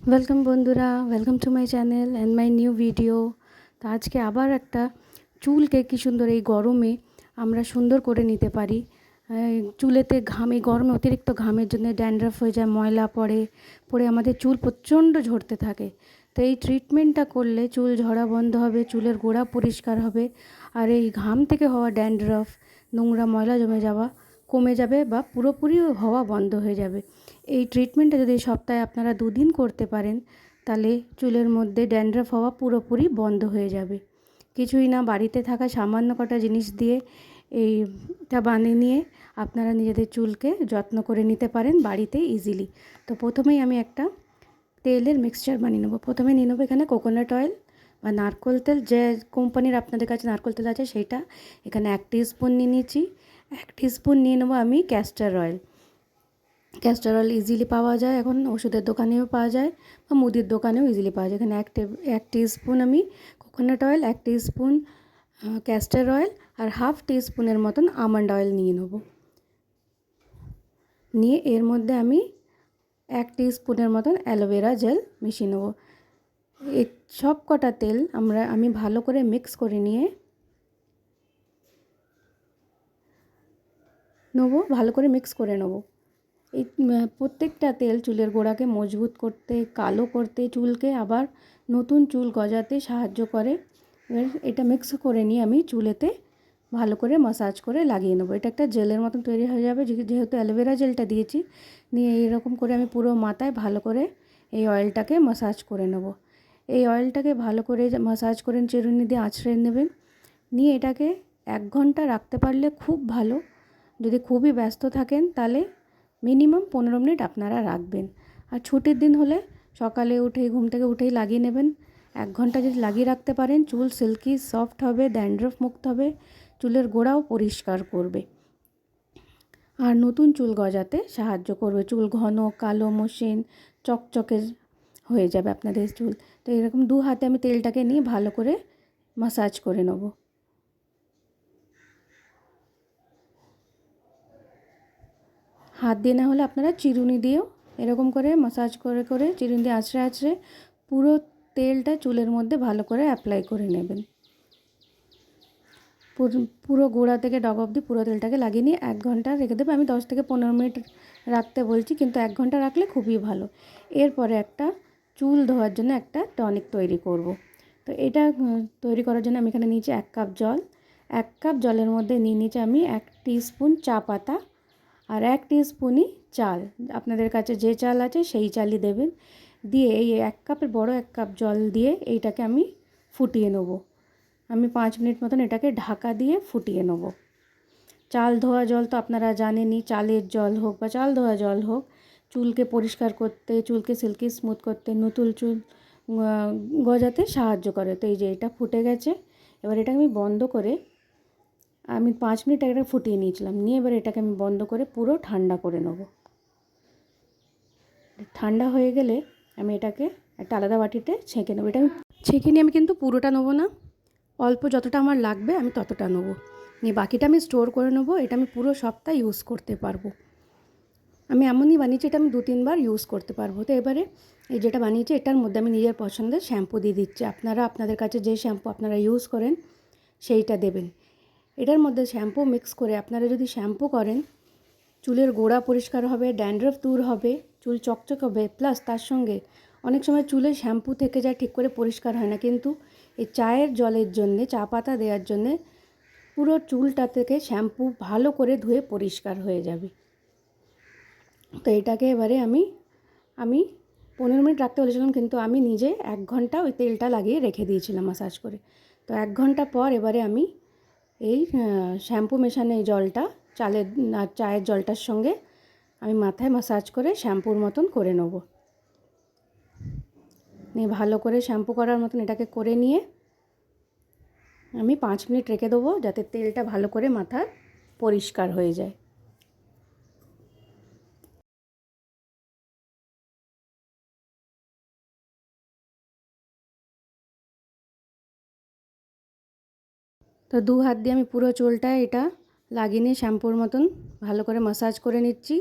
Welcome বন্ধুরা, welcome to my channel and my new video. তো আজকে আবার একটা চুলকে কী সুন্দর এই গরমে আমরা সুন্দর করে নিতে পারি। চুলেতে ঘাম, এই গরমে অতিরিক্ত ঘামের জন্য ড্যান্ড্রাফ হয়ে যায়, ময়লা পড়ে পড়ে আমাদের চুল প্রচণ্ড ঝরতে থাকে। তো এই ট্রিটমেন্টটা করলে চুল ঝরা বন্ধ হবে, চুলের গোড়া পরিষ্কার হবে, আর এই ঘাম থেকে হওয়া ড্যান্ড্রাফ, নোংরা ময়লা জমে যাওয়া কমে যাবে বা পুরোপুরি হওয়া বন্ধ হয়ে যাবে। এই ট্রিটমেন্টটা যদি সপ্তাহে আপনারা 2 দিন করতে পারেন, তাহলে চুলের মধ্যে ড্যান্ড্রাফ হওয়া পুরোপুরি বন্ধ হয়ে যাবে। কিছুই না, বাড়িতে থাকা সামান্য কটা জিনিস দিয়ে এইটা বানিয়ে নিয়ে আপনারা নিজেদের চুলকে যত্ন করে নিতে পারেন বাড়িতে ইজিলি। তো প্রথমেই আমি একটা তেলের মিক্সচার বানিয়ে নেবো। প্রথমে নিয়ে নেবো এখানে কোকোনাট অয়েল বা নারকেল তেল, যে কোম্পানির আপনাদের কাছে নারকেল তেল আছে সেইটা। এখানে 1 টিস্পুন নিয়ে নিয়েছি। 1 টিস্পুন নিয়ে নেবো আমি castor oil. Castor oil easily পাওয়া যায়, এখন ওষুধের দোকানেও পাওয়া যায় বা মুদির দোকানেও ইজিলি পাওয়া যায়। এখানে 1 টিস্পুন আমি coconut oil, 1 teaspoon castor oil আর 1/2 টিস্পুনের মতন আমন্ড অয়েল নিয়ে নেব। নিয়ে এর মধ্যে আমি 1 টিস্পুনের মতন অ্যালোভেরা জেল মিশিয়ে নেব। এই সব কটা তেল আমি ভালো করে মিক্স করে নিয়ে ভালো করে মিক্স করে নেব। এই প্রত্যেকটা তেল চুলের গোড়াকে মজবুত করতে, কালো করতে, চুলকে আবার নতুন চুল গজাতে সাহায্য করে। এবার এটা মিক্স করে নিয়ে আমি চুলেতে ভালো করে মাসাজ করে লাগিয়ে নেবো। এটা একটা জেলের মতন তৈরি হয়ে যাবে, যেহেতু অ্যালোভেরা জেলটা দিয়েছি। নিয়ে এইরকম করে আমি পুরো মাথায় ভালো করে এই অয়েলটাকে মাসাজ করে নেব। এই অয়েলটাকে ভালো করে মাসাজ করে চিরুনি দিয়ে আঁচড়ে নেবেন। নিয়ে এটাকে 1 ঘন্টা রাখতে পারলে খুব ভালো। যদি খুবই ব্যস্ত থাকেন তাহলে মিনিমাম 15 মিনিট আপনারা রাখবেন। আর ছুটির দিন হলে সকালে উঠে ঘুম থেকে উঠেই লাগিয়ে নেবেন। 1 ঘন্টা যদি লাগিয়ে রাখতে পারেন, চুল সিল্কি সফট হবে, ড্যান্ড্রফ মুক্ত হবে, চুলের গোড়াও পরিষ্কার করবে আর নতুন চুল গজাতে সাহায্য করবে। চুল ঘন, কালো, মসৃণ, চকচকে হয়ে যাবে আপনাদের চুল। তো এরকম 2 হাতে আমি তেলটাকে নিয়ে ভালো করে মাসাজ করে নেব। হাত দিয়ে না হলে আপনারা চিরুনি দিয়েও এরকম করে মাসাজ করে করে চিরুনি দিয়ে আঁচড়ে আঁচড়ে পুরো তেলটা চুলের মধ্যে ভালো করে অ্যাপ্লাই করে নেবেন। পুরো গোড়া থেকে ডগ অবধি পুরো তেলটাকে লাগিয়ে নিয়ে 1 ঘন্টা রেখে দেবে। আমি 10 থেকে 15 মিনিট রাখতে বলছি, কিন্তু 1 ঘন্টা রাখলে খুবই ভালো। এরপরে একটা চুল ধোয়ার জন্য একটা টনিক তৈরি করব। তো এটা তৈরি করার জন্য আমি এখানে নিয়েছি 1 কাপ জল। 1 কাপ জলের মধ্যে নিয়ে নিয়েছি আমি 1 টিস্পুন চা পাতা আর 1 টিস্পুনই চাল। আপনাদের কাছে যে চাল আছে সেই চালই দেবেন। দিয়ে এই 1 কাপের বড় 1 কাপ জল দিয়ে এইটাকে আমি ফুটিয়ে নেব। আমি 5 মিনিট মতন এটাকে ঢাকা দিয়ে ফুটিয়ে নেব। চাল ধোয়া জল তো আপনারা জানেনই, চালের জল হোক বা চাল ধোয়া জল হোক, চুলকে পরিষ্কার করতে, চুলকে সিল্কি স্মুথ করতে, নতুন চুল গজাতে সাহায্য করে। তো এই যে এটা ফুটে গেছে। এবার এটাকে আমি বন্ধ করে, আমি 5 মিনিট এটা ফুটিয়ে নিয়েছিলাম। নিয়ে এবার এটাকে আমি বন্ধ করে পুরো ঠান্ডা করে নেব। ঠান্ডা হয়ে গেলে আমি এটাকে একটা আলাদা বাটিতে ছেঁকে নেব। এটা আমি ছেঁকে নিয়ে আমি কিন্তু পুরোটা নেবো না, অল্প যতটা আমার লাগবে আমি ততটা নেবো। নিয়ে বাকিটা আমি স্টোর করে নেবো। এটা আমি পুরো সপ্তাহ ইউজ করতে পারবো। আমি এমনই বানিয়েছি, এটা আমি 2-3 বার ইউজ করতে পারবো। তো এবারে এই যেটা বানিয়েছি এটার মধ্যে আমি নিজের পছন্দের শ্যাম্পু দিয়ে দিচ্ছি। আপনারা আপনাদের কাছে যে শ্যাম্পু আপনারা ইউজ করেন সেইটা দেবেন। এটার মধ্যে শ্যাম্পু মিক্স করে আপনারা যদি শ্যাম্পু করেন, চুলের গোড়া পরিষ্কার হবে, ড্যান্ড্রফ দূর হবে, চুল চকচক হবে। প্লাস তার সঙ্গে অনেক সময় চুলে শ্যাম্পু থেকে যায়, ঠিক করে পরিষ্কার হয় না, কিন্তু এই চায়ের জলের জন্যে, চা পাতা দেওয়ার জন্যে পুরো চুলটা থেকে শ্যাম্পু ভালো করে ধুয়ে পরিষ্কার হয়ে যাবে। তো এটাকে এবারে আমি 15 মিনিট রাখতে বলেছিলাম, কিন্তু আমি নিজে 1 ঘন্টা ওই তেলটা লাগিয়ে রেখে দিয়েছিলাম মাসাজ করে। তো 1 ঘন্টা পর এবারে আমি এই শ্যাম্পু মেশানো এই জলটা চালের আর চায়ের জলটার সঙ্গে আমি মাথায় মাসাজ করে শ্যাম্পুর মতন করে নেব। নিয়ে ভালো করে শ্যাম্পু করার মতন এটাকে করে নিয়ে আমি 5 মিনিট রেখে দেবো, যাতে তেলটা ভালো করে মাথার পরিষ্কার হয়ে যায়। তো 2 হাত দিয়ে আমি পুরো চুলটা এটা লাগিয়ে নিয়ে শ্যাম্পুর মতন ভালো করে মাসাজ করে নিচ্ছি।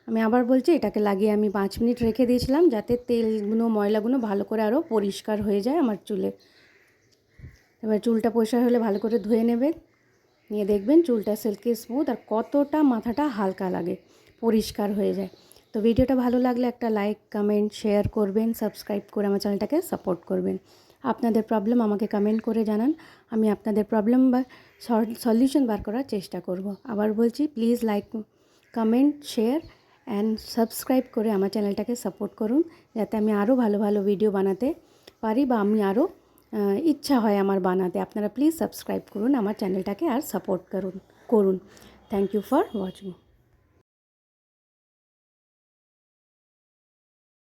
আমি আবার বলছি, এটাকে লাগিয়ে আমি 5 মিনিট রেখে দিয়েছিলাম যাতে তেলগুলো ময়লাগুলো ভালো করে আরও পরিষ্কার হয়ে যায় আমার চুলে। এবার চুলটা পরিষ্কার হলে ভালো করে ধুয়ে নেবেন, নিয়ে দেখবেন চুলটা সিল্কি স্মুথ আর কতটা মাথাটা হালকা লাগে, পরিষ্কার হয়ে যায়। তো ভিডিওটা ভালো লাগলে একটা লাইক, কমেন্ট, শেয়ার করবেন, সাবস্ক্রাইব করে আমার চ্যানেলটাকে সাপোর্ট করবেন। আপনাদের প্রবলেম আমাকে কমেন্ট করে জানান, আমি আপনাদের প্রবলেম বা সলিউশন বার করার চেষ্টা করব। আবার বলছি, please like, comment, share and subscribe করে আমার চ্যানেলটাকে সাপোর্ট করুন, যাতে আমি আরও ভালো ভালো ভিডিও বানাতে পারি বা আমি আরও ইচ্ছা হয় আমার বানাতে। আপনারা প্লিজ সাবস্ক্রাইব করুন আমার চ্যানেলটাকে আর সাপোর্ট করুন। Thank you for watching.